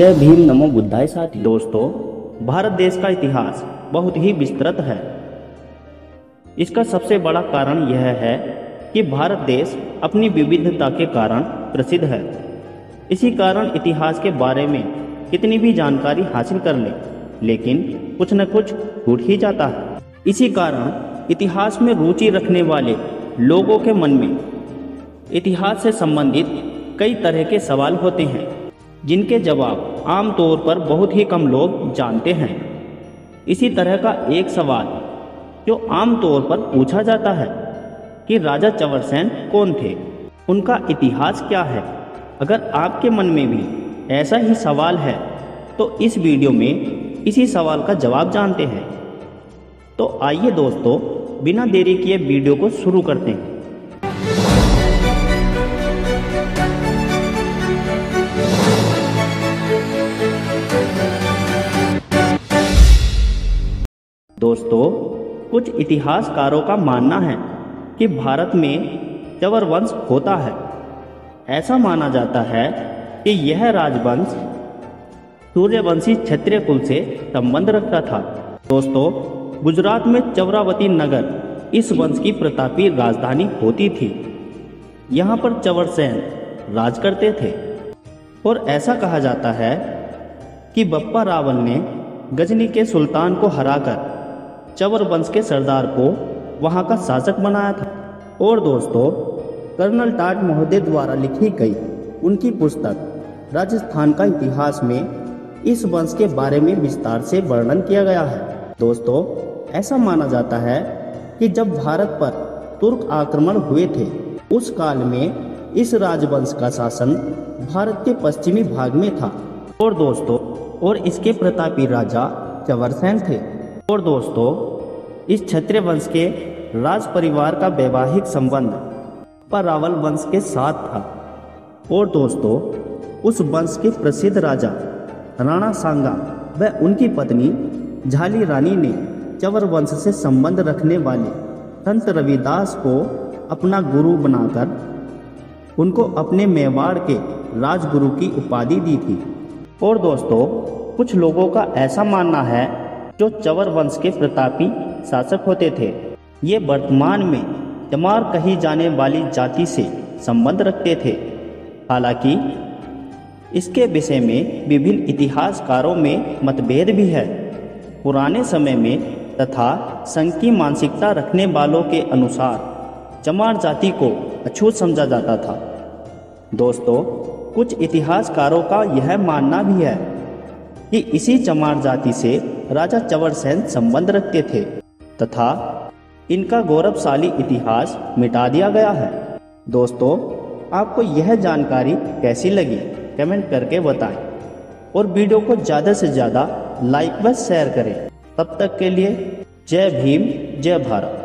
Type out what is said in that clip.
जय भीम नमो बुद्धाय साथी। दोस्तों, भारत देश का इतिहास बहुत ही विस्तृत है। इसका सबसे बड़ा कारण यह है कि भारत देश अपनी विविधता के कारण प्रसिद्ध है। इसी कारण इतिहास के बारे में कितनी भी जानकारी हासिल कर ले, लेकिन कुछ न कुछ छूट ही जाता है। इसी कारण इतिहास में रुचि रखने वाले लोगों के मन में इतिहास से संबंधित कई तरह के सवाल होते हैं, जिनके जवाब आमतौर पर बहुत ही कम लोग जानते हैं। इसी तरह का एक सवाल जो आमतौर पर पूछा जाता है कि राजा चवर सेन कौन थे, उनका इतिहास क्या है। अगर आपके मन में भी ऐसा ही सवाल है तो इस वीडियो में इसी सवाल का जवाब जानते हैं। तो आइए दोस्तों, बिना देरी किए वीडियो को शुरू करते हैं। दोस्तों, कुछ इतिहासकारों का मानना है कि भारत में चवर वंश होता है। ऐसा माना जाता है कि यह राजवंश सूर्यवंशी क्षत्रिय कुल से संबंध रखता था। दोस्तों, गुजरात में चवरावती नगर इस वंश की प्रतापी राजधानी होती थी। यहाँ पर चवर सेन राज करते थे और ऐसा कहा जाता है कि बप्पा रावल ने गजनी के सुल्तान को हराकर चवर वंश के सरदार को वहां का शासक बनाया था। और दोस्तों, कर्नल टाट महोदय द्वारा लिखी गई उनकी पुस्तक राजस्थान का इतिहास में इस वंश के बारे में विस्तार से वर्णन किया गया है। दोस्तों, ऐसा माना जाता है कि जब भारत पर तुर्क आक्रमण हुए थे, उस काल में इस राजवंश का शासन भारत के पश्चिमी भाग में था। और दोस्तों, और इसके प्रतापी राजा चवर सेन थे। और दोस्तों, इस क्षत्रिय वंश के राज परिवार का वैवाहिक संबंध परावल वंश के साथ था। और दोस्तों, उस वंश के प्रसिद्ध राजा राणा सांगा व उनकी पत्नी झाली रानी ने चवर वंश से संबंध रखने वाले संत रविदास को अपना गुरु बनाकर उनको अपने मेवाड़ के राजगुरु की उपाधि दी थी। और दोस्तों, कुछ लोगों का ऐसा मानना है जो चवर वंश के प्रतापी शासक होते थे, ये वर्तमान में चमार कही जाने वाली जाति से संबंध रखते थे। हालांकि इसके विषय में विभिन्न इतिहासकारों में मतभेद भी है। पुराने समय में तथा संघ की मानसिकता रखने वालों के अनुसार चमार जाति को अछूत समझा जाता था। दोस्तों, कुछ इतिहासकारों का यह मानना भी है कि इसी चमार जाति से राजा चवर सेन संबंध रखते थे तथा इनका गौरवशाली इतिहास मिटा दिया गया है। दोस्तों, आपको यह जानकारी कैसी लगी कमेंट करके बताएं और वीडियो को ज़्यादा से ज़्यादा लाइक व शेयर करें। तब तक के लिए जय भीम, जय भारत।